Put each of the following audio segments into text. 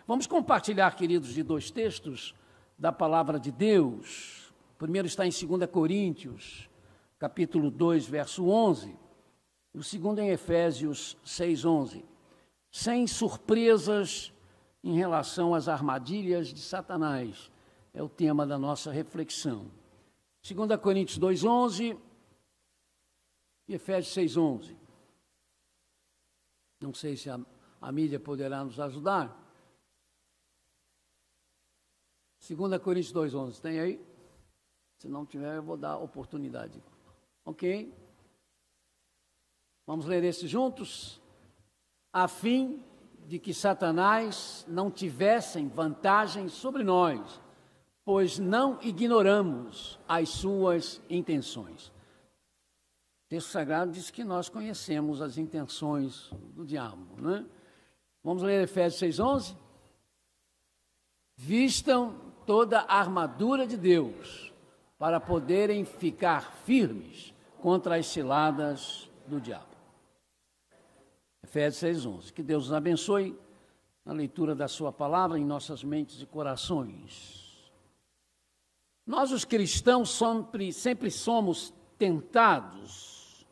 Vamos compartilhar, queridos, de dois textos da palavra de Deus. O primeiro está em 2 Coríntios, capítulo 2, verso 11. E o segundo em Efésios 6, 11. Sem surpresas em relação às armadilhas de Satanás. É o tema da nossa reflexão. 2 Coríntios 2, 11 e Efésios 6, 11. Não sei se a mídia poderá nos ajudar. 2 Coríntios 2, 11. Tem aí? Se não tiver, eu vou dar oportunidade. Ok? Vamos ler esse juntos? A fim de que Satanás não tivesse vantagem sobre nós, pois não ignoramos as suas intenções. O texto sagrado diz que nós conhecemos as intenções do diabo, né? Vamos ler Efésios 6, 11? Vistam toda a armadura de Deus, para poderem ficar firmes contra as ciladas do diabo. Efésios 6, 11. Que Deus nos abençoe na leitura da sua palavra em nossas mentes e corações. Nós, os cristãos, sempre somos tentados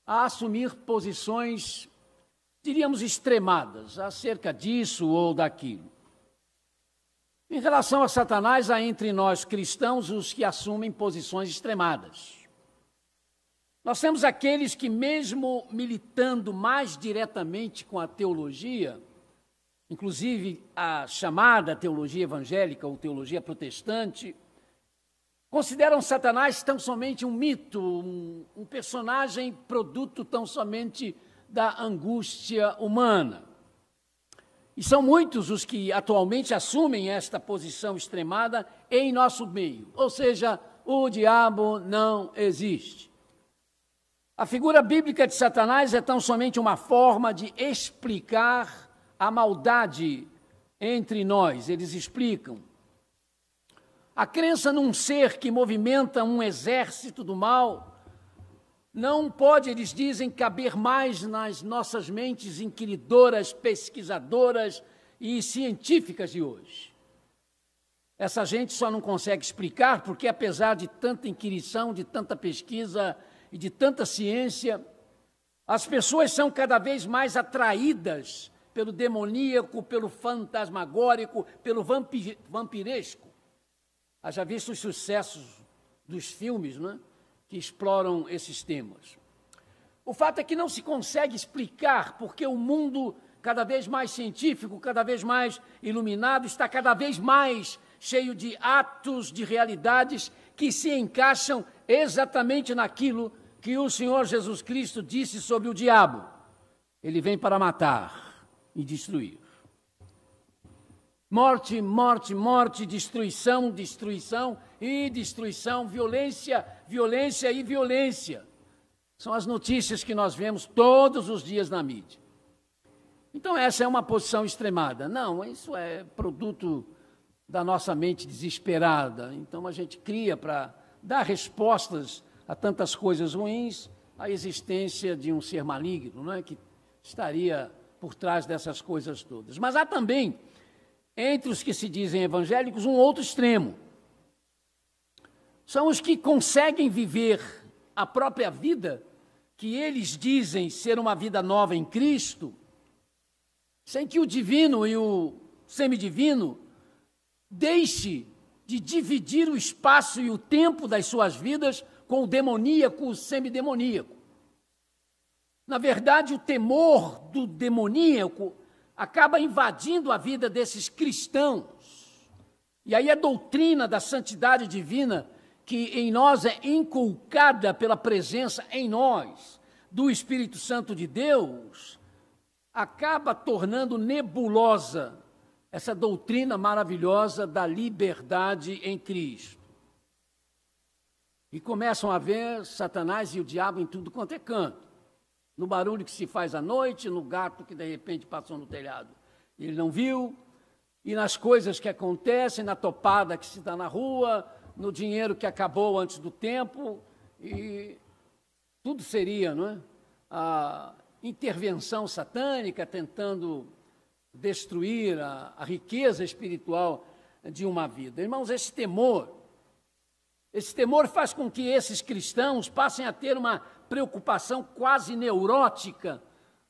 a assumir posições, diríamos, extremadas, acerca disso ou daquilo. Em relação a Satanás, há entre nós cristãos os que assumem posições extremadas. Nós temos aqueles que, mesmo militando mais diretamente com a teologia, inclusive a chamada teologia evangélica ou teologia protestante, consideram Satanás tão somente um mito, um personagem produto tão somente da angústia humana. E são muitos os que atualmente assumem esta posição extremada em nosso meio, ou seja, o diabo não existe. A figura bíblica de Satanás é tão somente uma forma de explicar a maldade entre nós. Eles explicam. A crença num ser que movimenta um exército do mal não pode, eles dizem, caber mais nas nossas mentes inquiridoras, pesquisadoras e científicas de hoje. Essa gente só não consegue explicar porque, apesar de tanta inquirição, de tanta pesquisa e de tanta ciência, as pessoas são cada vez mais atraídas pelo demoníaco, pelo fantasmagórico, pelo vampiresco. Haja visto os sucessos dos filmes, né, que exploram esses temas. O fato é que não se consegue explicar porque o mundo cada vez mais científico, cada vez mais iluminado, está cada vez mais cheio de atos, de realidades que se encaixam exatamente naquilo que o Senhor Jesus Cristo disse sobre o diabo. Ele vem para matar e destruir. Morte, morte, morte, destruição, destruição e destruição, violência, violência e violência. São as notícias que nós vemos todos os dias na mídia. Então essa é uma posição extremada. Não, isso é produto da nossa mente desesperada. Então a gente cria para dar respostas a tantas coisas ruins, a existência de um ser maligno, não é, que estaria por trás dessas coisas todas. Mas há também, entre os que se dizem evangélicos, um outro extremo. São os que conseguem viver a própria vida, que eles dizem ser uma vida nova em Cristo, sem que o divino e o semidivino deixe de dividir o espaço e o tempo das suas vidas com o demoníaco, o semidemoníaco. Na verdade, o temor do demoníaco acaba invadindo a vida desses cristãos. E aí a doutrina da santidade divina, que em nós é inculcada pela presença em nós do Espírito Santo de Deus, acaba tornando nebulosa essa doutrina maravilhosa da liberdade em Cristo. E começam a ver Satanás e o diabo em tudo quanto é canto. No barulho que se faz à noite, no gato que de repente passou no telhado, ele não viu, e nas coisas que acontecem, na topada que se dá na rua, no dinheiro que acabou antes do tempo, e tudo seria, não é? A intervenção satânica tentando destruir a riqueza espiritual de uma vida. Irmãos, esse temor faz com que esses cristãos passem a ter uma preocupação quase neurótica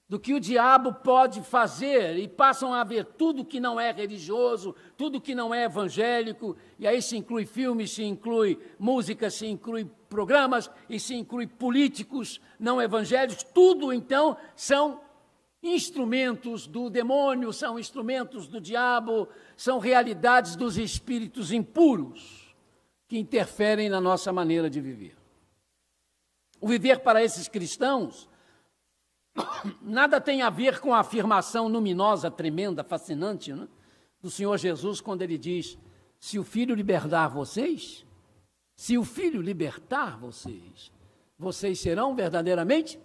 do que o diabo pode fazer, e passam a ver tudo que não é religioso, tudo que não é evangélico, e aí se inclui filmes, se inclui música, se inclui programas, e se inclui políticos não evangélicos, tudo então são instrumentos do demônio, são instrumentos do diabo, são realidades dos espíritos impuros que interferem na nossa maneira de viver. O viver para esses cristãos nada tem a ver com a afirmação luminosa, tremenda, fascinante, né, do Senhor Jesus, quando ele diz: se o Filho libertar vocês, vocês serão verdadeiramente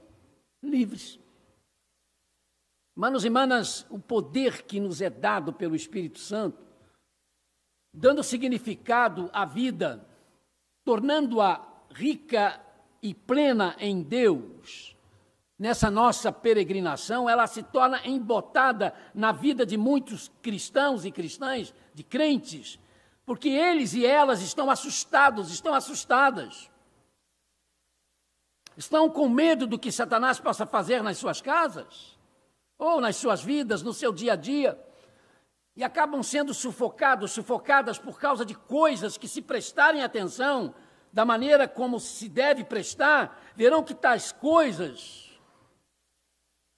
livres. Manos e manas, o poder que nos é dado pelo Espírito Santo, dando significado à vida, tornando-a rica e plena em Deus, nessa nossa peregrinação, ela se torna embotada na vida de muitos cristãos e cristãs, de crentes, porque eles e elas estão assustados, estão assustadas. Estão com medo do que Satanás possa fazer nas suas casas, ou nas suas vidas, no seu dia a dia, e acabam sendo sufocadas por causa de coisas que, se prestarem atenção da maneira como se deve prestar, verão que tais coisas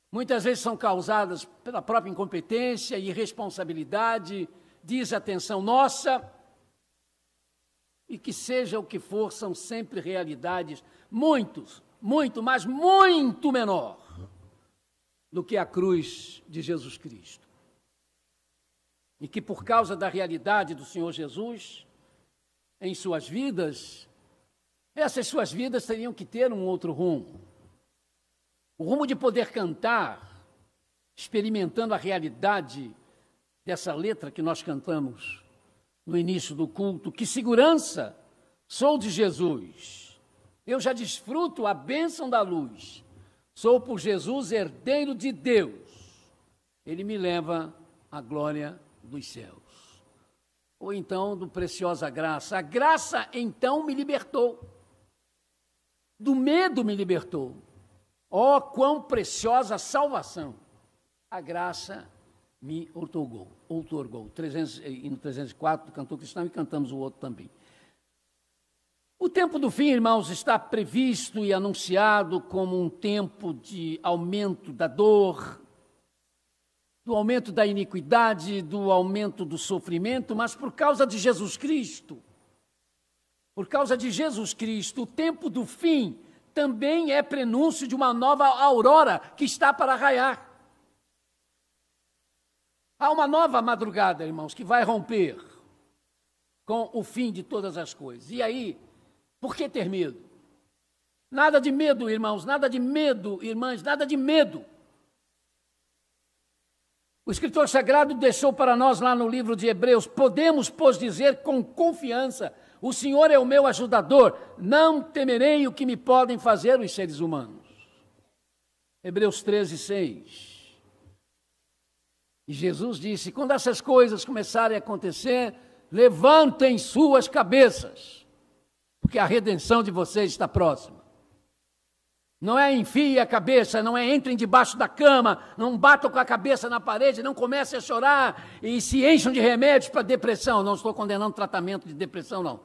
muitas vezes são causadas pela própria incompetência, irresponsabilidade, desatenção nossa, e que seja o que for, são sempre realidades muito menor do que a cruz de Jesus Cristo. E que por causa da realidade do Senhor Jesus em suas vidas, essas suas vidas teriam que ter um outro rumo. O rumo de poder cantar, experimentando a realidade dessa letra que nós cantamos no início do culto: que segurança sou de Jesus, eu já desfruto a bênção da luz, sou por Jesus herdeiro de Deus, ele me leva à glória dos céus. Ou então, do preciosa graça, a graça então me libertou, do medo me libertou. Oh, quão preciosa salvação! A graça me outorgou. No 304 do Cantor Cristão, e cantamos o outro também. O tempo do fim, irmãos, está previsto e anunciado como um tempo de aumento da dor, do aumento da iniquidade, do aumento do sofrimento, mas por causa de Jesus Cristo, o tempo do fim também é prenúncio de uma nova aurora que está para raiar. Há uma nova madrugada, irmãos, que vai romper com o fim de todas as coisas. E aí, por que ter medo? Nada de medo, irmãos, nada de medo, irmãs, nada de medo. O escritor sagrado deixou para nós lá no livro de Hebreus: podemos, pois, dizer com confiança: o Senhor é o meu ajudador, não temerei o que me podem fazer os seres humanos. Hebreus 13:6. E Jesus disse: quando essas coisas começarem a acontecer, levantem suas cabeças, porque a redenção de vocês está próxima. Não é enfie a cabeça, não é entrem debaixo da cama, não batam com a cabeça na parede, não comecem a chorar e se encham de remédios para depressão. Não estou condenando tratamento de depressão, não.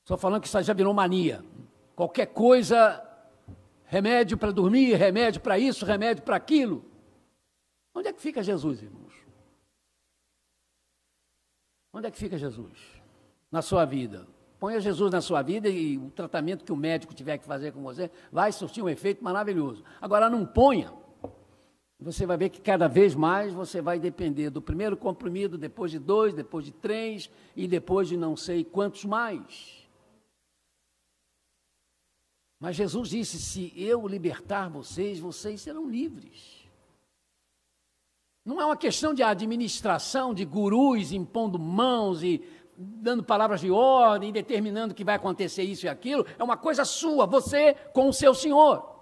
Estou falando que isso já virou mania. Qualquer coisa, remédio para dormir, remédio para isso, remédio para aquilo. Onde é que fica Jesus, irmãos? Onde é que fica Jesus na sua vida? Ponha Jesus na sua vida e o tratamento que o médico tiver que fazer com você vai surtir um efeito maravilhoso. Agora, não ponha. Você vai ver que cada vez mais você vai depender do primeiro comprimido, depois de 2, depois de 3 e depois de não sei quantos mais. Mas Jesus disse: se eu libertar vocês, vocês serão livres. Não é uma questão de administração, de gurus impondo mãos e dando palavras de ordem, determinando que vai acontecer isso e aquilo. É uma coisa sua, você com o seu Senhor.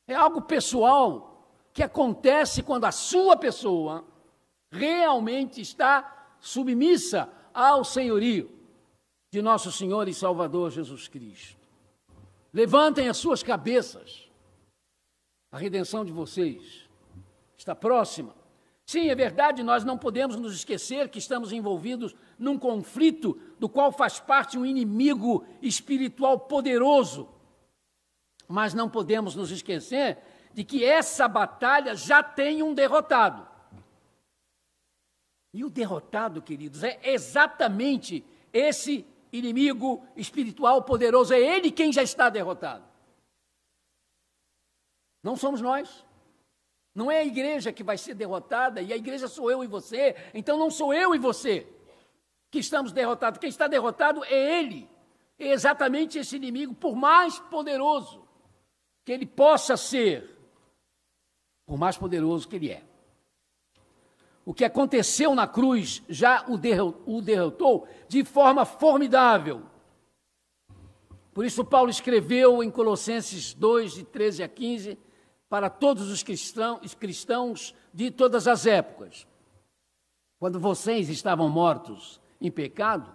É algo pessoal, que acontece quando a sua pessoa realmente está submissa ao senhorio de nosso Senhor e Salvador Jesus Cristo. Levantem as suas cabeças. A redenção de vocês está próxima. Sim, é verdade, nós não podemos nos esquecer que estamos envolvidos num conflito do qual faz parte um inimigo espiritual poderoso. Mas não podemos nos esquecer de que essa batalha já tem um derrotado. E o derrotado, queridos, é exatamente esse inimigo espiritual poderoso. É ele quem já está derrotado. Não somos nós. Não é a igreja que vai ser derrotada, e a igreja sou eu e você, então não sou eu e você que estamos derrotados. Quem está derrotado é ele. É exatamente esse inimigo, por mais poderoso que ele possa ser, por mais poderoso que ele é. O que aconteceu na cruz já o derrotou de forma formidável. Por isso Paulo escreveu em Colossenses 2, de 13 a 15, para todos os cristãos de todas as épocas. Quando vocês estavam mortos em pecado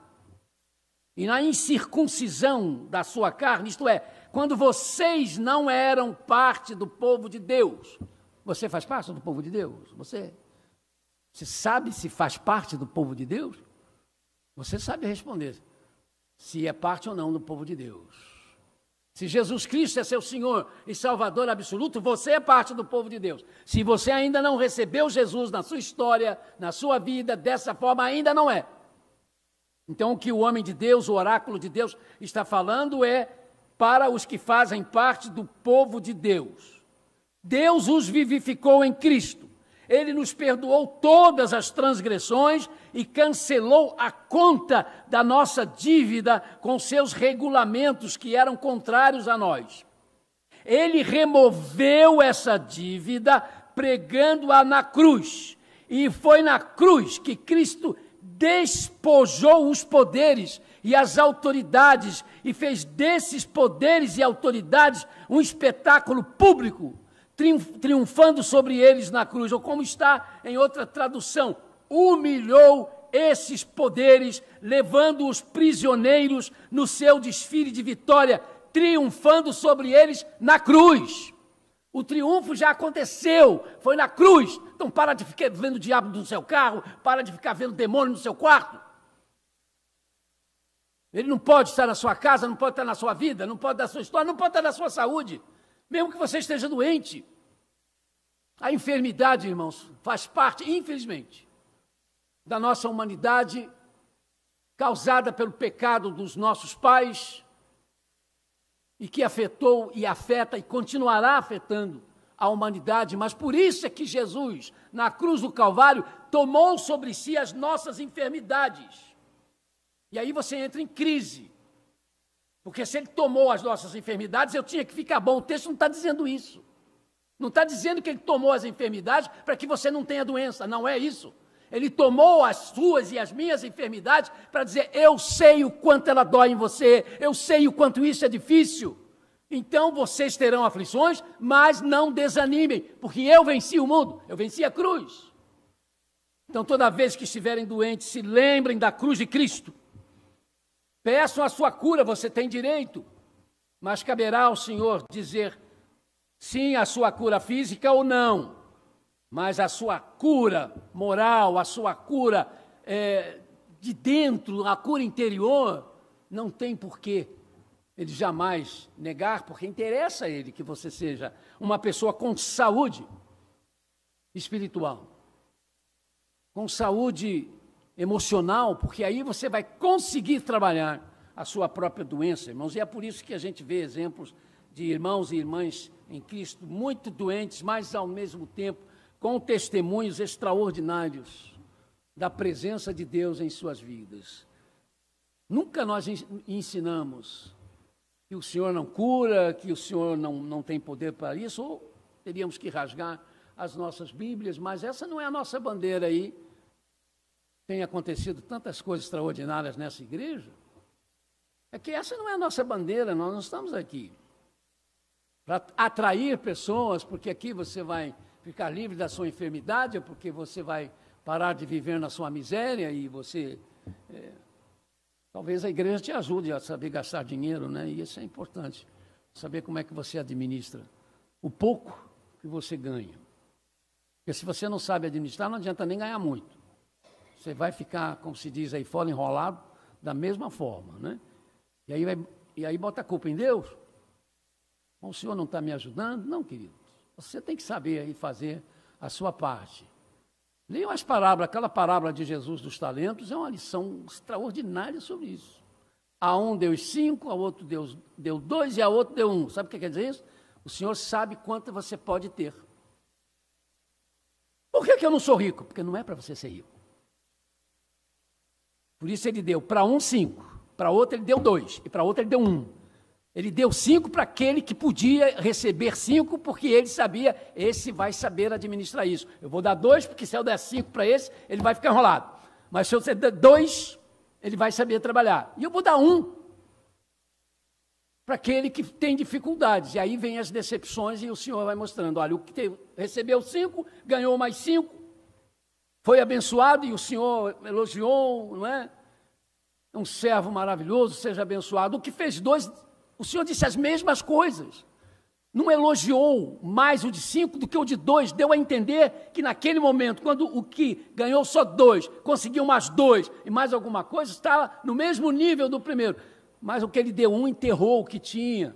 e na incircuncisão da sua carne, isto é, quando vocês não eram parte do povo de Deus. Você faz parte do povo de Deus? Você sabe se faz parte do povo de Deus? Você sabe responder se é parte ou não do povo de Deus. Se Jesus Cristo é seu Senhor e Salvador absoluto, você é parte do povo de Deus. Se você ainda não recebeu Jesus na sua história, na sua vida, dessa forma, ainda não é. Então, o que o homem de Deus, o oráculo de Deus, está falando é para os que fazem parte do povo de Deus. Deus os vivificou em Cristo. Ele nos perdoou todas as transgressões e cancelou a conta da nossa dívida com seus regulamentos que eram contrários a nós. Ele removeu essa dívida pregando-a na cruz. E foi na cruz que Cristo despojou os poderes e as autoridades e fez desses poderes e autoridades um espetáculo público, triunfando sobre eles na cruz, ou como está em outra tradução, humilhou esses poderes, levando os prisioneiros no seu desfile de vitória, triunfando sobre eles na cruz. O triunfo já aconteceu, foi na cruz. Então para de ficar vendo o diabo no seu carro, para de ficar vendo o demônio no seu quarto. Ele não pode estar na sua casa, não pode estar na sua vida, não pode estar na sua história, não pode estar na sua saúde. Mesmo que você esteja doente. A enfermidade, irmãos, faz parte, infelizmente, da nossa humanidade, causada pelo pecado dos nossos pais, e que afetou e afeta e continuará afetando a humanidade. Mas por isso é que Jesus, na cruz do Calvário, tomou sobre si as nossas enfermidades. E aí você entra em crise. Porque se ele tomou as nossas enfermidades, eu tinha que ficar bom. O texto não está dizendo isso. Não está dizendo que ele tomou as enfermidades para que você não tenha doença. Não é isso. Ele tomou as suas e as minhas enfermidades para dizer, eu sei o quanto ela dói em você, eu sei o quanto isso é difícil. Então vocês terão aflições, mas não desanimem, porque eu venci o mundo, eu venci a cruz. Então toda vez que estiverem doentes, se lembrem da cruz de Cristo. Peçam a sua cura, você tem direito, mas caberá ao Senhor dizer sim à sua cura física ou não, mas a sua cura moral, a sua cura de dentro, a cura interior, não tem porquê ele jamais negar, porque interessa a ele que você seja uma pessoa com saúde espiritual, com saúde emocional, porque aí você vai conseguir trabalhar a sua própria doença, irmãos. E é por isso que a gente vê exemplos de irmãos e irmãs em Cristo muito doentes, mas ao mesmo tempo com testemunhos extraordinários da presença de Deus em suas vidas. Nunca nós ensinamos que o Senhor não cura, que o Senhor não tem poder para isso, ou teríamos que rasgar as nossas Bíblias, mas essa não é a nossa bandeira aí. Tem acontecido tantas coisas extraordinárias nessa igreja, é que essa não é a nossa bandeira, nós não estamos aqui para atrair pessoas, porque aqui você vai ficar livre da sua enfermidade, porque você vai parar de viver na sua miséria e você... talvez a igreja te ajude a saber gastar dinheiro, né? E isso é importante, saber como é que você administra o pouco que você ganha. Porque se você não sabe administrar, não adianta nem ganhar muito. Você vai ficar, como se diz aí fora, enrolado da mesma forma, né? E aí bota a culpa em Deus. O senhor não está me ajudando? Não, querido. Você tem que saber aí fazer a sua parte. Leiam as parábolas, aquela parábola de Jesus dos talentos é uma lição extraordinária sobre isso. A um deu 5, a outro deu 2 e a outro deu 1. Sabe o que quer dizer isso? O Senhor sabe quanto você pode ter. Por que eu não sou rico? Porque não é para você ser rico. Por isso ele deu para um 5, para outro ele deu 2 e para outro ele deu 1. Ele deu 5 para aquele que podia receber 5, porque ele sabia, esse vai saber administrar isso. Eu vou dar 2, porque se eu der 5 para esse, ele vai ficar enrolado. Mas se eu der 2, ele vai saber trabalhar. E eu vou dar 1 para aquele que tem dificuldades. E aí vem as decepções e o Senhor vai mostrando, olha, o que recebeu 5, ganhou mais 5, foi abençoado e o Senhor elogiou, não é? Um servo maravilhoso, seja abençoado. O que fez 2... o Senhor disse as mesmas coisas, não elogiou mais o de 5 do que o de 2, deu a entender que naquele momento, quando o que ganhou só 2, conseguiu mais 2 e mais alguma coisa, estava no mesmo nível do primeiro, mas o que ele deu 1 enterrou o que tinha.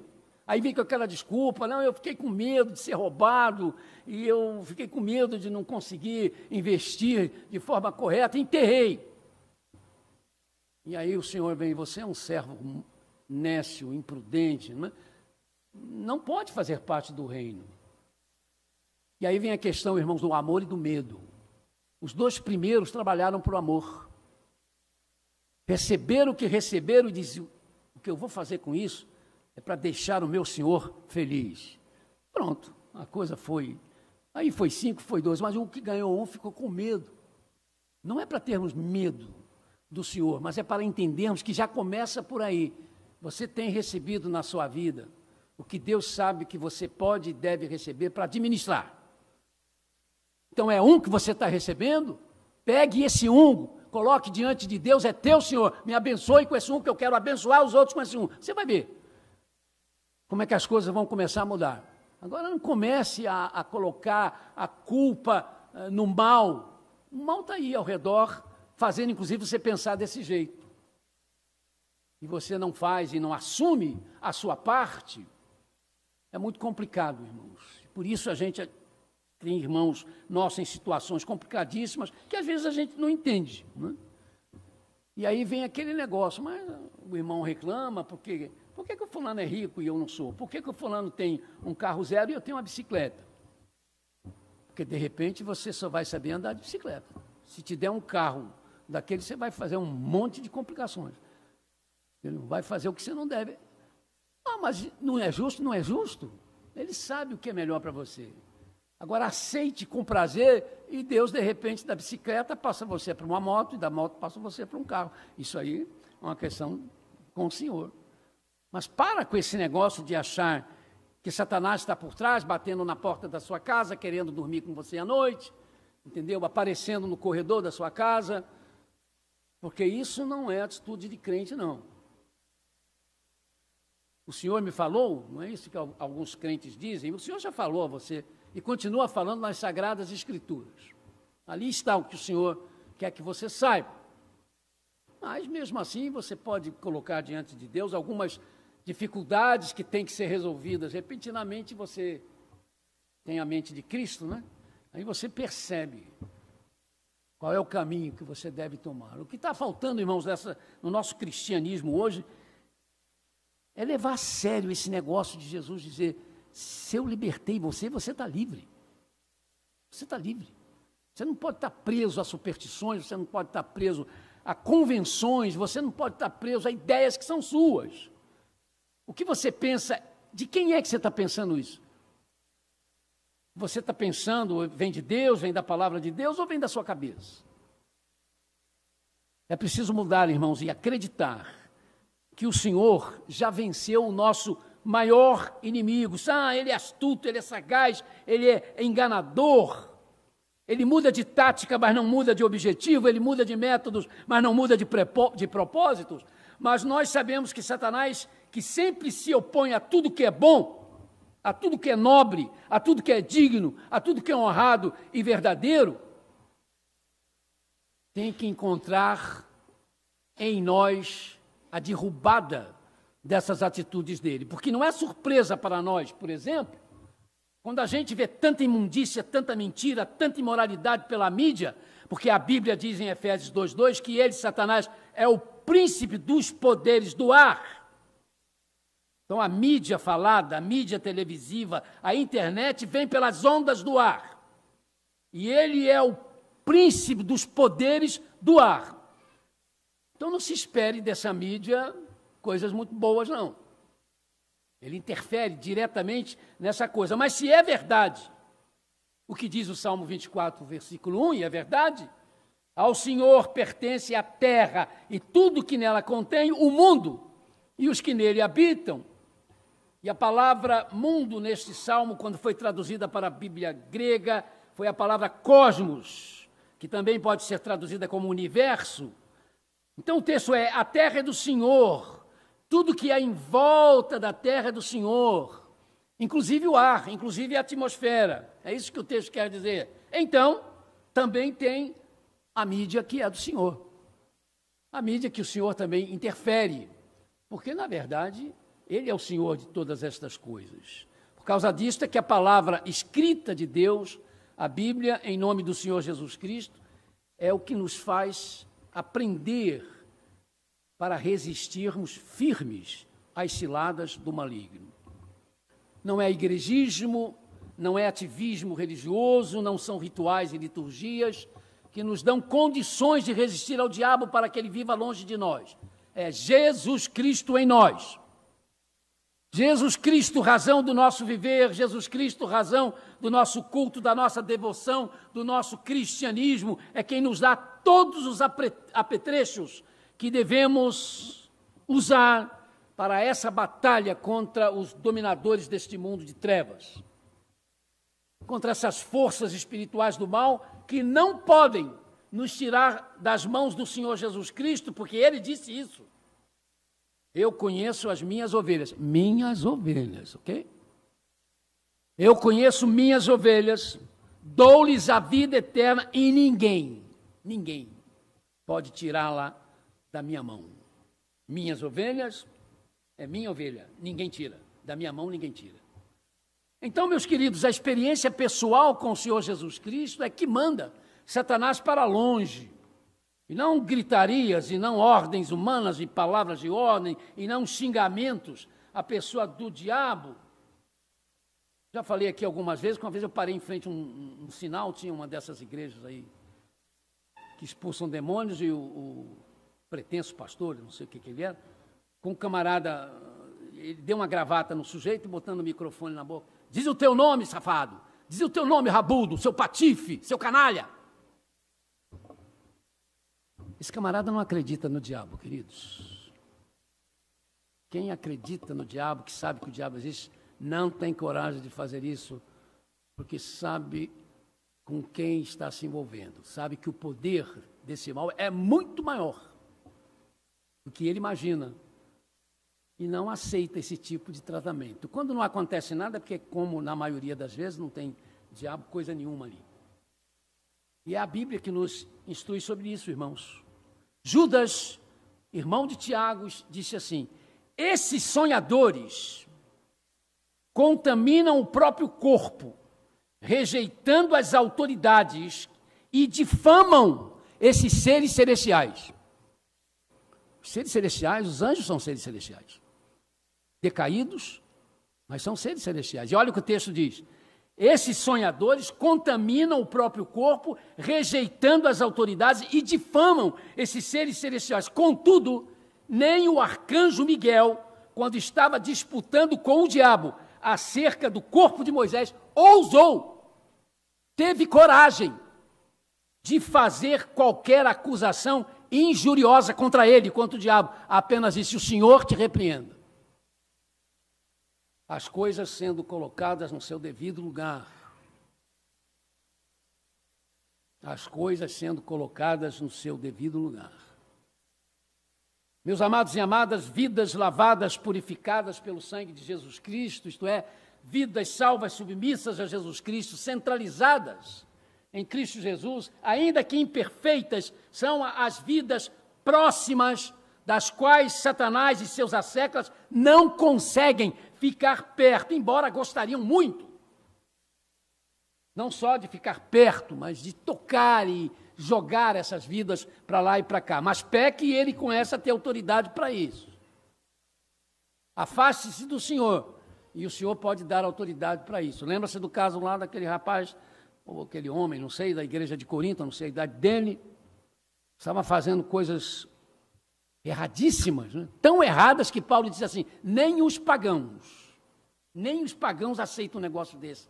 Aí vem com aquela desculpa, não, eu fiquei com medo de ser roubado, e eu fiquei com medo de não conseguir investir de forma correta, enterrei. E aí o Senhor vem, você é um servo nécio, imprudente, não pode fazer parte do reino. E aí vem a questão, irmãos, do amor e do medo. Os 2 primeiros trabalharam por amor. Receberam o que receberam e diziam, o que eu vou fazer com isso é para deixar o meu Senhor feliz. Pronto, a coisa foi, aí foi 5, foi 2, mas o que ganhou 1 ficou com medo. Não é para termos medo do Senhor, mas é para entendermos que já começa por aí. Você tem recebido na sua vida o que Deus sabe que você pode e deve receber para administrar. Então é 1 que você está recebendo, pegue esse 1, coloque diante de Deus, é teu, Senhor, me abençoe com esse 1 que eu quero abençoar os outros com esse 1. Você vai ver como é que as coisas vão começar a mudar. Agora não comece a colocar a culpa no mal. O mal está aí ao redor, fazendo inclusive você pensar desse jeito. E você não faz e não assume a sua parte, é muito complicado, irmãos. Por isso a gente tem irmãos nossos em situações complicadíssimas, que às vezes a gente não entende, né? E aí vem aquele negócio, mas o irmão reclama, por que o fulano é rico e eu não sou? Por que o fulano tem um carro 0 e eu tenho uma bicicleta? Porque de repente você só vai saber andar de bicicleta. Se te der um carro daquele, você vai fazer um monte de complicações. Ele não vai fazer o que você não deve. Ah, mas não é justo? Não é justo? Ele sabe o que é melhor para você. Agora aceite com prazer e Deus, de repente, da bicicleta passa você para uma moto e da moto passa você para um carro. Isso aí é uma questão com o Senhor. Mas para com esse negócio de achar que Satanás está por trás, batendo na porta da sua casa, querendo dormir com você à noite, entendeu? Aparecendo no corredor da sua casa, porque isso não é atitude de crente, não. O Senhor me falou, não é isso que alguns crentes dizem, o Senhor já falou a você e continua falando nas Sagradas Escrituras. Ali está o que o Senhor quer que você saiba. Mas mesmo assim você pode colocar diante de Deus algumas dificuldades que têm que ser resolvidas. Repentinamente você tem a mente de Cristo, né? Aí você percebe qual é o caminho que você deve tomar. O que está faltando, irmãos, no nosso cristianismo hoje é levar a sério esse negócio de Jesus dizer, se eu libertei você, você está livre. Você está livre. Você não pode estar preso a superstições, você não pode estar preso a convenções, você não pode estar preso a ideias que são suas. O que você pensa, de quem é que você está pensando isso? Você está pensando, vem de Deus, vem da palavra de Deus ou vem da sua cabeça? É preciso mudar, irmãos, e acreditar que o Senhor já venceu o nosso maior inimigo. Ele é astuto, ele é sagaz, ele é enganador. Ele muda de tática, mas não muda de objetivo. Ele muda de métodos, mas não muda de propósitos. Mas nós sabemos que Satanás, que sempre se opõe a tudo que é bom, a tudo que é nobre, a tudo que é digno, a tudo que é honrado e verdadeiro, tem que encontrar em nós a derrubada dessas atitudes dele. Porque não é surpresa para nós, por exemplo, quando a gente vê tanta imundícia, tanta mentira, tanta imoralidade pela mídia, porque a Bíblia diz em Efésios 2:2 que ele, Satanás, é o príncipe dos poderes do ar. Então a mídia falada, a mídia televisiva, a internet vem pelas ondas do ar. E ele é o príncipe dos poderes do ar. Então não se espere dessa mídia coisas muito boas, não. Ele interfere diretamente nessa coisa. Mas se é verdade o que diz o Salmo 24, versículo 1, e é verdade, ao Senhor pertence a terra e tudo que nela contém, o mundo e os que nele habitam. E a palavra mundo neste salmo, quando foi traduzida para a Bíblia grega, foi a palavra cosmos, que também pode ser traduzida como universo. Então o texto é: a terra é do Senhor, tudo que há em volta da terra é do Senhor, inclusive o ar, inclusive a atmosfera. É isso que o texto quer dizer. Então, também tem a mídia que é do Senhor. A mídia que o Senhor também interfere, porque, na verdade, ele é o Senhor de todas estas coisas. Por causa disto é que a palavra escrita de Deus, a Bíblia, em nome do Senhor Jesus Cristo, é o que nos faz aprender para resistirmos firmes às ciladas do maligno. Não é igrejismo, não é ativismo religioso, não são rituais e liturgias que nos dão condições de resistir ao diabo para que ele viva longe de nós. É Jesus Cristo em nós. Jesus Cristo, razão do nosso viver, Jesus Cristo, razão do nosso culto, da nossa devoção, do nosso cristianismo, é quem nos dá todos os apetrechos que devemos usar para essa batalha contra os dominadores deste mundo de trevas, contra essas forças espirituais do mal que não podem nos tirar das mãos do Senhor Jesus Cristo, porque Ele disse isso. Eu conheço as minhas ovelhas, ok? Eu conheço minhas ovelhas, dou-lhes a vida eterna e ninguém pode tirá-la da minha mão. Minhas ovelhas é minha ovelha, ninguém tira, da minha mão ninguém tira. Então, meus queridos, a experiência pessoal com o Senhor Jesus Cristo é que manda Satanás para longe. E não gritarias, e não ordens humanas, e palavras de ordem, e não xingamentos à pessoa do diabo. Já falei aqui algumas vezes, que uma vez eu parei em frente a um sinal, tinha uma dessas igrejas aí, que expulsam demônios, e o pretenso pastor, não sei o que ele era, com um camarada, ele deu uma gravata no sujeito, botando o microfone na boca. Diz o teu nome, safado. Diz o teu nome, rabudo, seu patife, seu canalha. Esse camarada não acredita no diabo, queridos. Quem acredita no diabo, que sabe que o diabo existe, não tem coragem de fazer isso, porque sabe com quem está se envolvendo. Sabe que o poder desse mal é muito maior do que ele imagina. E não aceita esse tipo de tratamento. Quando não acontece nada, porque como na maioria das vezes não tem diabo coisa nenhuma ali. E é a Bíblia que nos instrui sobre isso, irmãos. Judas, irmão de Tiago, disse assim: esses sonhadores contaminam o próprio corpo, rejeitando as autoridades e difamam esses seres celestiais. Os seres celestiais, os anjos são seres celestiais. Decaídos, mas são seres celestiais. E olha o que o texto diz: esses sonhadores contaminam o próprio corpo, rejeitando as autoridades e difamam esses seres celestiais. Contudo, nem o arcanjo Miguel, quando estava disputando com o diabo acerca do corpo de Moisés, ousou, teve coragem de fazer qualquer acusação injuriosa contra ele, contra o diabo. Apenas disse: o Senhor te repreenda. as coisas sendo colocadas no seu devido lugar. As coisas sendo colocadas no seu devido lugar. Meus amados e amadas, vidas lavadas, purificadas pelo sangue de Jesus Cristo, isto é, vidas salvas, submissas a Jesus Cristo, centralizadas em Cristo Jesus, ainda que imperfeitas, são as vidas próximas das quais Satanás e seus asseclas não conseguem ficar perto, embora gostariam muito. Não só de ficar perto, mas de tocar e jogar essas vidas para lá e para cá. Mas peque e ele começa a ter autoridade para isso. Afaste-se do Senhor, e o Senhor pode dar autoridade para isso. Lembra-se do caso lá daquele rapaz, ou aquele homem, não sei, da igreja de Corinto, não sei a idade dele, estava fazendo coisas erradíssimas, né? Tão erradas que Paulo diz assim, nem os pagãos aceitam um negócio desse.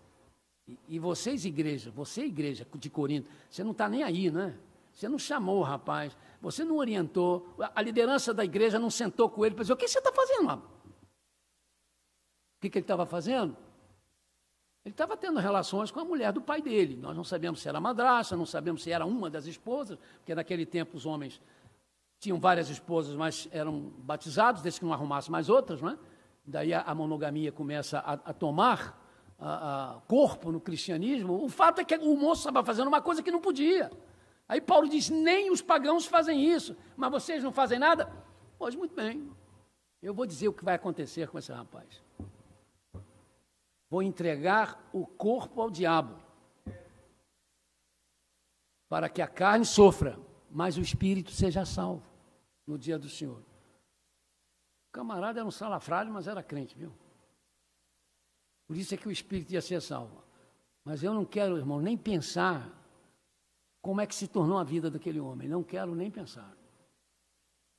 E vocês, igreja, você, igreja de Corinto, você não está nem aí, né? Você não chamou o rapaz, você não orientou, a liderança da igreja não sentou com ele para dizer, o que você está fazendo, rapaz? O que ele estava fazendo? Ele estava tendo relações com a mulher do pai dele. Nós não sabemos se era madrasta, não sabemos se era uma das esposas, porque naquele tempo os homens tinham várias esposas, mas eram batizados, desde que não arrumasse mais outras, não é? Daí a monogamia começa a tomar corpo no cristianismo. O fato é que o moço estava fazendo uma coisa que não podia. Aí Paulo diz, nem os pagãos fazem isso, mas vocês não fazem nada? Pois muito bem, eu vou dizer o que vai acontecer com esse rapaz. Vou entregar o corpo ao diabo, para que a carne sofra, mas o espírito seja salvo no dia do Senhor. O camarada era um salafrário, mas era crente, viu? Por isso é que o espírito ia ser salvo. Mas eu não quero, irmão, nem pensar como é que se tornou a vida daquele homem. Não quero nem pensar.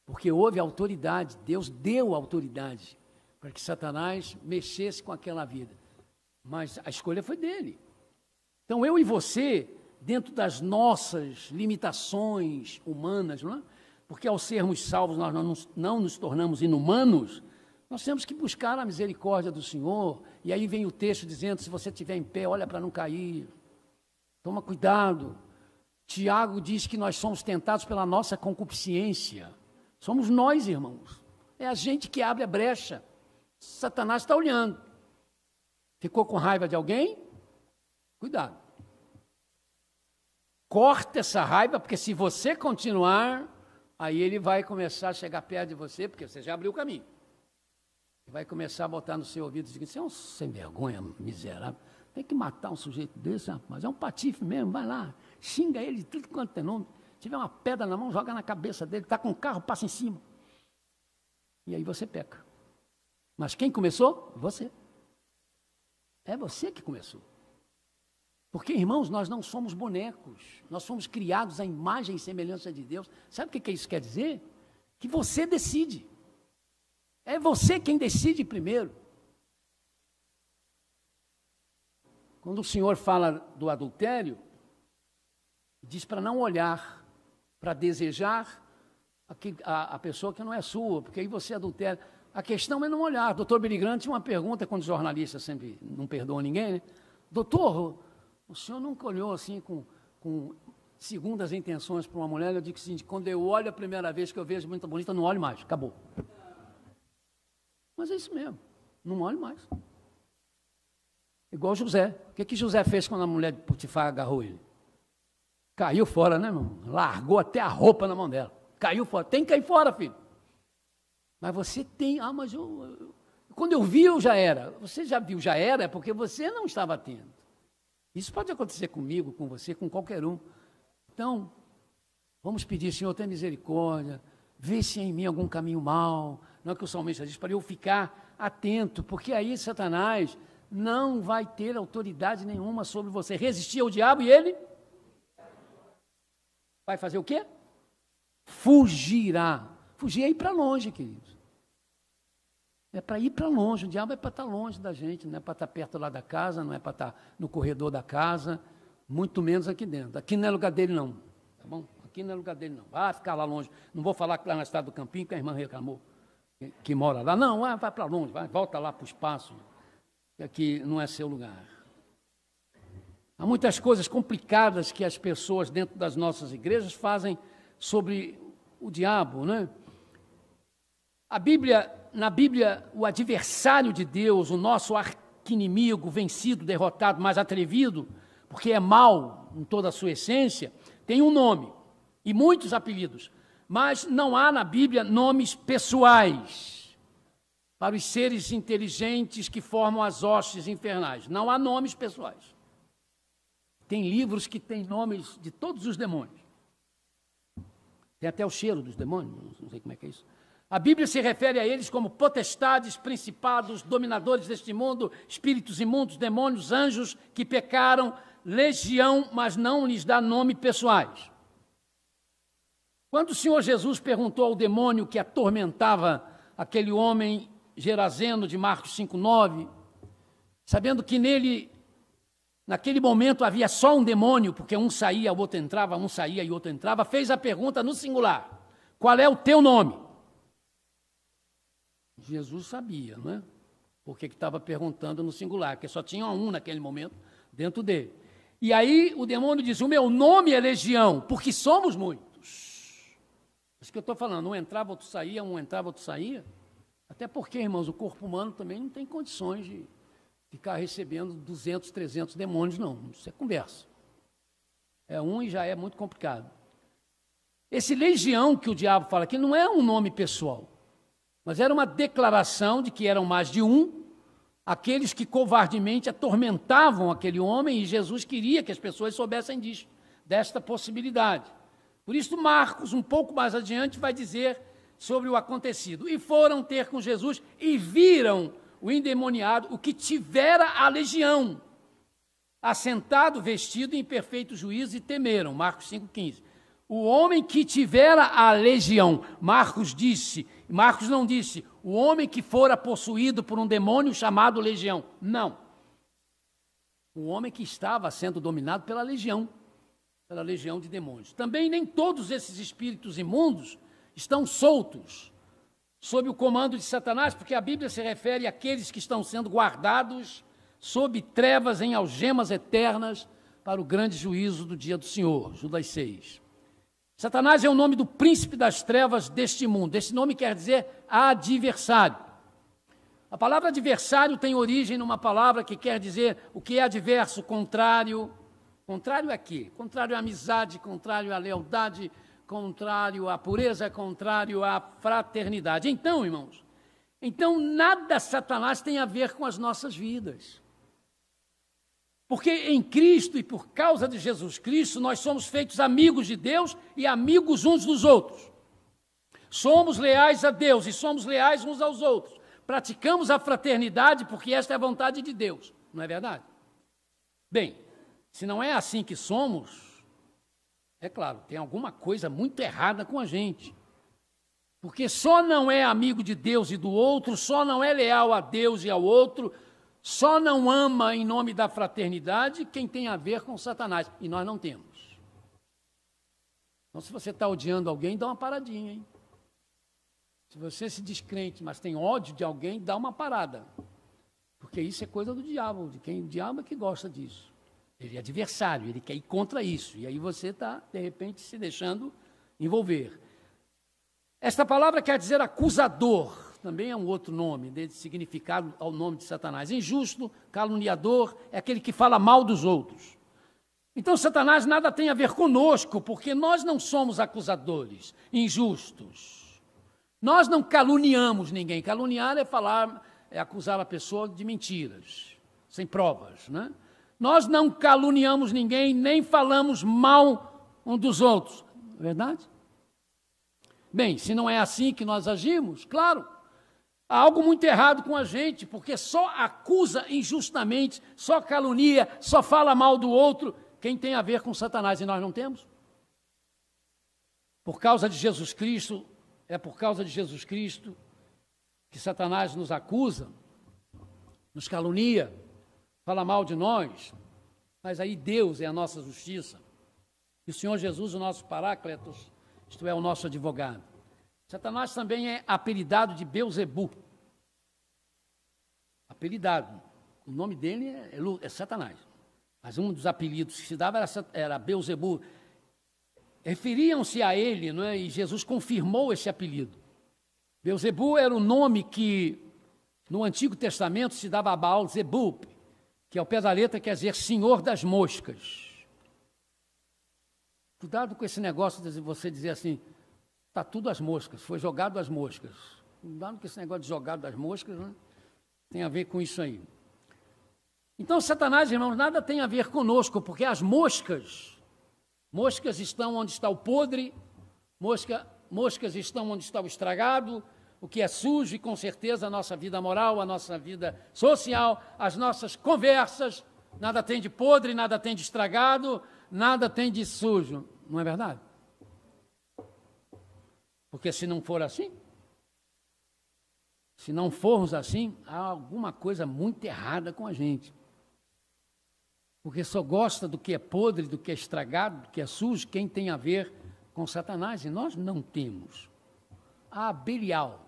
Porque houve autoridade, Deus deu autoridade para que Satanás mexesse com aquela vida. Mas a escolha foi dele. Então eu e você, dentro das nossas limitações humanas, não é? Porque ao sermos salvos nós não nos tornamos inumanos, nós temos que buscar a misericórdia do Senhor. E aí vem o texto dizendo, se você estiver em pé, olha para não cair. Toma cuidado. Tiago diz que nós somos tentados pela nossa concupiscência. Somos nós, irmãos. É a gente que abre a brecha. Satanás está olhando. Ficou com raiva de alguém? Cuidado. Corta essa raiva, porque se você continuar, aí ele vai começar a chegar perto de você, porque você já abriu o caminho. Vai começar a botar no seu ouvido e dizer, você é um sem vergonha, miserável. Tem que matar um sujeito desse, rapaz. É um patife mesmo, vai lá. Xinga ele de tudo quanto tem nome. Se tiver uma pedra na mão, joga na cabeça dele. Está com um carro, passa em cima. E aí você peca. Mas quem começou? Você. É você que começou. Porque, irmãos, nós não somos bonecos. Nós somos criados à imagem e semelhança de Deus. Sabe o que isso quer dizer? Que você decide. É você quem decide primeiro. Quando o Senhor fala do adultério, diz para não olhar, para desejar a pessoa que não é sua, porque aí você adultera. A questão é não olhar. Doutor Billy Graham tinha uma pergunta, quando os jornalistas sempre não perdoam ninguém, né? Doutor, o senhor nunca olhou assim com segundas intenções para uma mulher? Eu digo assim, quando eu olho a primeira vez que eu vejo muito bonita, eu não olho mais, acabou. Mas é isso mesmo, não olho mais. Igual José. O que José fez quando a mulher de Potifar agarrou ele? Caiu fora, né, irmão? Largou até a roupa na mão dela. Caiu fora. Tem que cair fora, filho. Mas você tem... mas quando eu vi, eu já era. Você já viu, já era, é porque você não estava atento. Isso pode acontecer comigo, com você, com qualquer um. Então, vamos pedir, Senhor, tenha misericórdia, vê se há em mim algum caminho mau. Não é que o salmista diz, para eu ficar atento, porque aí Satanás não vai ter autoridade nenhuma sobre você. Resistir ao diabo e ele vai fazer o quê? Fugirá. Fugir é ir para longe, queridos. É para ir para longe. O diabo é para estar longe da gente, não é para estar perto lá da casa, não é para estar no corredor da casa, muito menos aqui dentro. Aqui não é lugar dele, não. Tá bom? Aqui não é lugar dele, não. Vai ficar lá longe. Não vou falar que lá na estrada do Campinho, que a irmã reclamou, que mora lá. Não, vai para longe, volta lá para o espaço. que aqui não é seu lugar. Há muitas coisas complicadas que as pessoas dentro das nossas igrejas fazem sobre o diabo, né? Na Bíblia, o adversário de Deus, o nosso arqui-inimigo, vencido, derrotado, mas atrevido, porque é mau em toda a sua essência, tem um nome e muitos apelidos, mas não há na Bíblia nomes pessoais para os seres inteligentes que formam as hostes infernais. Não há nomes pessoais. Tem livros que têm nomes de todos os demônios. Tem até o cheiro dos demônios, não sei como é que é isso. A Bíblia se refere a eles como potestades, principados, dominadores deste mundo, espíritos imundos, demônios, anjos que pecaram, legião, mas não lhes dá nome pessoais. Quando o Senhor Jesus perguntou ao demônio que atormentava aquele homem Gerazeno de Marcos 5,9, sabendo que nele, naquele momento, havia só um demônio, porque um saía, o outro entrava, um saía e o outro entrava, fez a pergunta no singular: qual é o teu nome? Jesus sabia, não é? Porque estava perguntando no singular, porque só tinha um naquele momento dentro dele. E aí o demônio diz: o meu nome é Legião, porque somos muitos. Isso que eu estou falando, um entrava, outro saía, um entrava, outro saía. Até porque, irmãos, o corpo humano também não tem condições de ficar recebendo 200, 300 demônios, não. Isso é conversa. É um e já é muito complicado. Esse Legião que o diabo fala aqui não é um nome pessoal, mas era uma declaração de que eram mais de um, aqueles que covardemente atormentavam aquele homem, e Jesus queria que as pessoas soubessem disso, desta possibilidade. Por isso, Marcos, um pouco mais adiante, vai dizer sobre o acontecido. E foram ter com Jesus e viram o endemoniado, o que tivera a legião, assentado, vestido em perfeito juízo, e temeram. Marcos 5,15. O homem que tivera a legião, Marcos não disse, o homem que fora possuído por um demônio chamado legião. Não. O homem que estava sendo dominado pela legião de demônios. Também nem todos esses espíritos imundos estão soltos sob o comando de Satanás, porque a Bíblia se refere àqueles que estão sendo guardados sob trevas em algemas eternas para o grande juízo do dia do Senhor. Judas 6. Satanás é o nome do príncipe das trevas deste mundo. Esse nome quer dizer adversário. A palavra adversário tem origem numa palavra que quer dizer o que é adverso, contrário. Contrário a quê? Contrário à amizade, contrário à lealdade, contrário à pureza, contrário à fraternidade. Então, irmãos, nada Satanás tem a ver com as nossas vidas. Porque em Cristo e por causa de Jesus Cristo, nós somos feitos amigos de Deus e amigos uns dos outros. Somos leais a Deus e somos leais uns aos outros. Praticamos a fraternidade porque esta é a vontade de Deus. Não é verdade? Bem, se não é assim que somos, é claro, tem alguma coisa muito errada com a gente. Porque só não é amigo de Deus e do outro, só não é leal a Deus e ao outro, só não ama em nome da fraternidade quem tem a ver com Satanás. E nós não temos. Então, se você está odiando alguém, dá uma paradinha, hein? Se você se diz crente, mas tem ódio de alguém, dá uma parada. Porque isso é coisa do diabo, o diabo é que gosta disso. Ele é adversário, ele quer ir contra isso. E aí você está, de repente, se deixando envolver. Esta palavra quer dizer acusador. Também é um outro nome, de significado ao nome de Satanás. Injusto, caluniador, é aquele que fala mal dos outros. Então, Satanás nada tem a ver conosco, porque nós não somos acusadores, injustos. Nós não caluniamos ninguém. Caluniar é acusar a pessoa de mentiras, sem provas, né? Nós não caluniamos ninguém, nem falamos mal um dos outros. Não é verdade? Bem, se não é assim que nós agimos, claro, há algo muito errado com a gente, porque só acusa injustamente, só calunia, só fala mal do outro, quem tem a ver com Satanás, e nós não temos. Por causa de Jesus Cristo, é por causa de Jesus Cristo que Satanás nos acusa, nos calunia, fala mal de nós, mas aí Deus é a nossa justiça, e o Senhor Jesus, o nosso Paráclitos, isto é, o nosso advogado. Satanás também é apelidado de Beuzebu. Apelidado. O nome dele é Satanás. Mas um dos apelidos que se dava era Beelzebul. Referiam-se a ele, não é? E Jesus confirmou esse apelido. Beelzebul era o nome que, no Antigo Testamento, se dava a Baal-zebub, que ao pé da letra quer dizer Senhor das Moscas. Cuidado com esse negócio de você dizer assim, está tudo às moscas, foi jogado às moscas. Cuidado com esse negócio de jogado às moscas, né? Tem a ver com isso aí. Então, Satanás, irmãos, nada tem a ver conosco, porque as moscas estão onde está o podre, moscas estão onde está o estragado, o que é sujo, e com certeza a nossa vida moral, a nossa vida social, as nossas conversas, nada tem de podre, nada tem de estragado, nada tem de sujo. Não é verdade? Porque se não for assim, se não formos assim, há alguma coisa muito errada com a gente. Porque só gosta do que é podre, do que é estragado, do que é sujo, quem tem a ver com Satanás, e nós não temos. Ah, Belial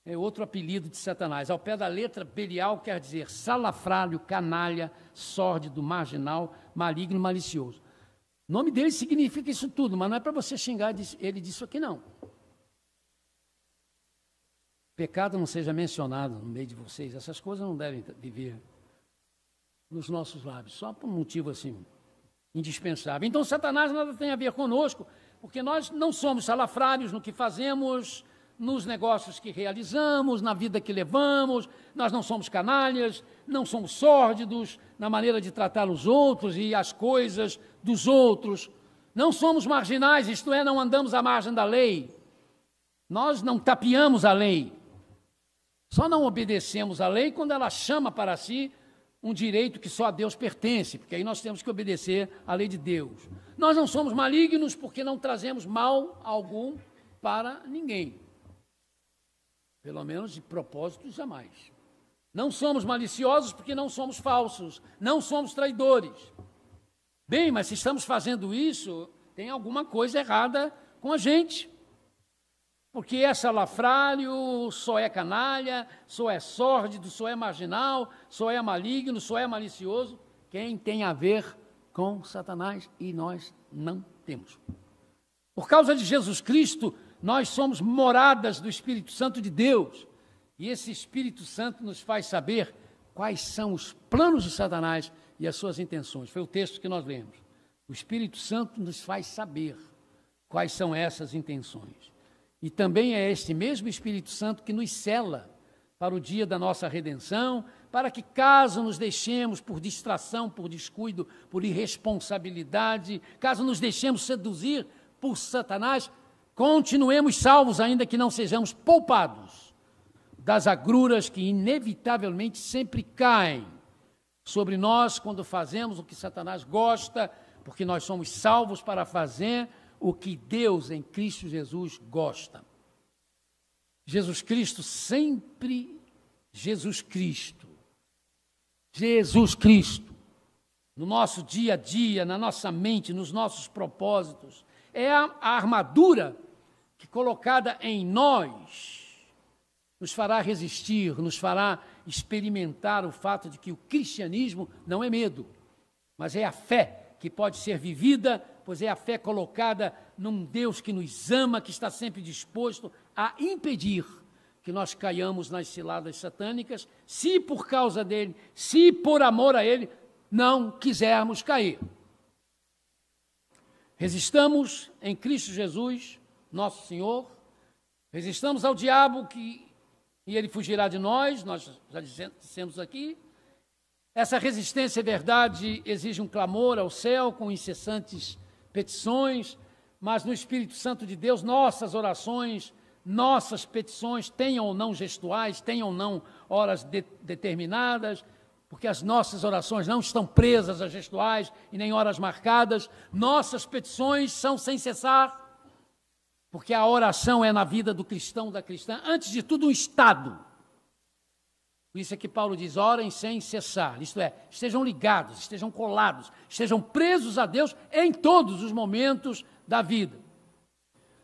é outro apelido de Satanás. Ao pé da letra, Belial quer dizer salafrário, canalha, sórdido, marginal, maligno, malicioso. O nome dele significa isso tudo, mas não é para você xingar ele disso aqui, não. Pecado não seja mencionado no meio de vocês, essas coisas não devem viver nos nossos lábios, só por um motivo assim, indispensável. Então, Satanás nada tem a ver conosco, porque nós não somos salafrários no que fazemos, nos negócios que realizamos, na vida que levamos, nós não somos canalhas, não somos sórdidos na maneira de tratar os outros e as coisas dos outros, não somos marginais, isto é, não andamos à margem da lei, nós não tapeamos a lei, só não obedecemos a lei quando ela chama para si um direito que só a Deus pertence, porque aí nós temos que obedecer à lei de Deus. Nós não somos malignos porque não trazemos mal algum para ninguém. Pelo menos de propósito, jamais. Não somos maliciosos porque não somos falsos, não somos traidores. Bem, mas se estamos fazendo isso, tem alguma coisa errada com a gente. Porque é salafrário, só é canalha, só é sórdido, só é marginal, só é maligno, só é malicioso. Quem tem a ver com Satanás, e nós não temos. Por causa de Jesus Cristo, nós somos moradas do Espírito Santo de Deus. E esse Espírito Santo nos faz saber quais são os planos de Satanás e as suas intenções. Foi o texto que nós lemos. O Espírito Santo nos faz saber quais são essas intenções. E também é este mesmo Espírito Santo que nos sela para o dia da nossa redenção, para que, caso nos deixemos por distração, por descuido, por irresponsabilidade, caso nos deixemos seduzir por Satanás, continuemos salvos, ainda que não sejamos poupados das agruras que inevitavelmente sempre caem sobre nós quando fazemos o que Satanás gosta, porque nós somos salvos para fazer o que Deus em Cristo Jesus gosta. Jesus Cristo, sempre Jesus Cristo, no nosso dia a dia, na nossa mente, nos nossos propósitos, é a armadura que, colocada em nós, nos fará resistir, nos fará experimentar o fato de que o cristianismo não é medo, mas é a fé que pode ser vivida, pois é a fé colocada num Deus que nos ama, que está sempre disposto a impedir que nós caiamos nas ciladas satânicas, se por causa dele, se por amor a ele, não quisermos cair. Resistamos em Cristo Jesus, nosso Senhor, resistamos ao diabo e ele fugirá de nós já dissemos aqui. Essa resistência, é verdade, exige um clamor ao céu com incessantes petições, mas no Espírito Santo de Deus, nossas orações, nossas petições, tenham ou não gestuais, tenham ou não horas determinadas, porque as nossas orações não estão presas a gestuais e nem horas marcadas, nossas petições são sem cessar, porque a oração é na vida do cristão, da cristã, antes de tudo um estado. Por isso é que Paulo diz, orem sem cessar, isto é, estejam ligados, estejam colados, estejam presos a Deus em todos os momentos da vida.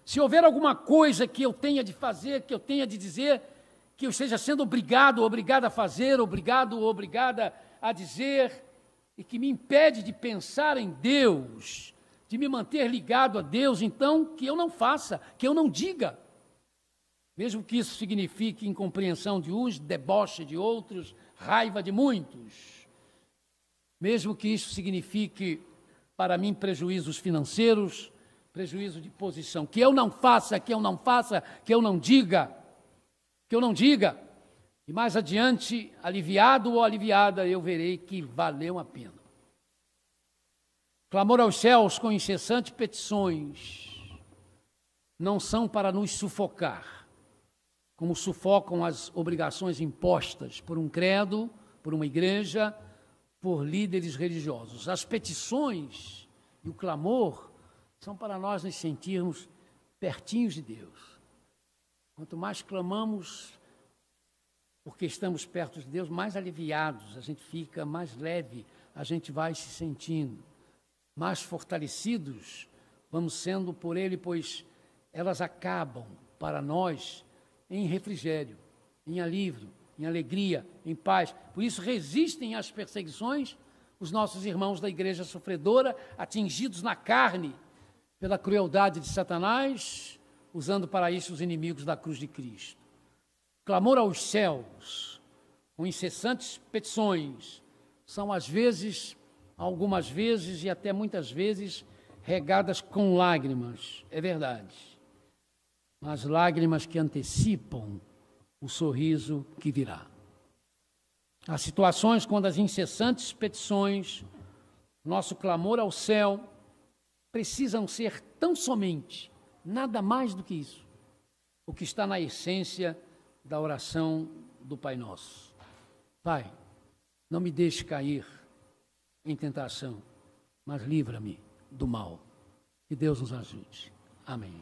Se houver alguma coisa que eu tenha de fazer, que eu tenha de dizer, que eu esteja sendo obrigado ou obrigada a fazer, obrigado ou obrigada a dizer, e que me impede de pensar em Deus, de me manter ligado a Deus, então que eu não faça, que eu não diga. Mesmo que isso signifique incompreensão de uns, deboche de outros, raiva de muitos. Mesmo que isso signifique, para mim, prejuízos financeiros, prejuízo de posição. Que eu não faça, que eu não faça, que eu não diga. Que eu não diga. E mais adiante, aliviado ou aliviada, eu verei que valeu a pena. Clamor aos céus com incessantes petições não são para nos sufocar, como sufocam as obrigações impostas por um credo, por uma igreja, por líderes religiosos. As petições e o clamor são para nós nos sentirmos pertinhos de Deus. Quanto mais clamamos, porque estamos perto de Deus, mais aliviados a gente fica, mais leve a gente vai se sentindo, mais fortalecidos vamos sendo por Ele, pois elas acabam para nós em refrigério, em alívio, em alegria, em paz. Por isso resistem às perseguições os nossos irmãos da igreja sofredora, atingidos na carne pela crueldade de Satanás, usando para isso os inimigos da cruz de Cristo. Clamor aos céus, com incessantes petições, são às vezes, algumas vezes e até muitas vezes, regadas com lágrimas, é verdade. Mas lágrimas que antecipam o sorriso que virá. Há situações quando as incessantes petições, nosso clamor ao céu, precisam ser tão somente, nada mais do que isso, o que está na essência da oração do Pai Nosso. Pai, não me deixe cair em tentação, mas livra-me do mal. Que Deus nos ajude. Amém.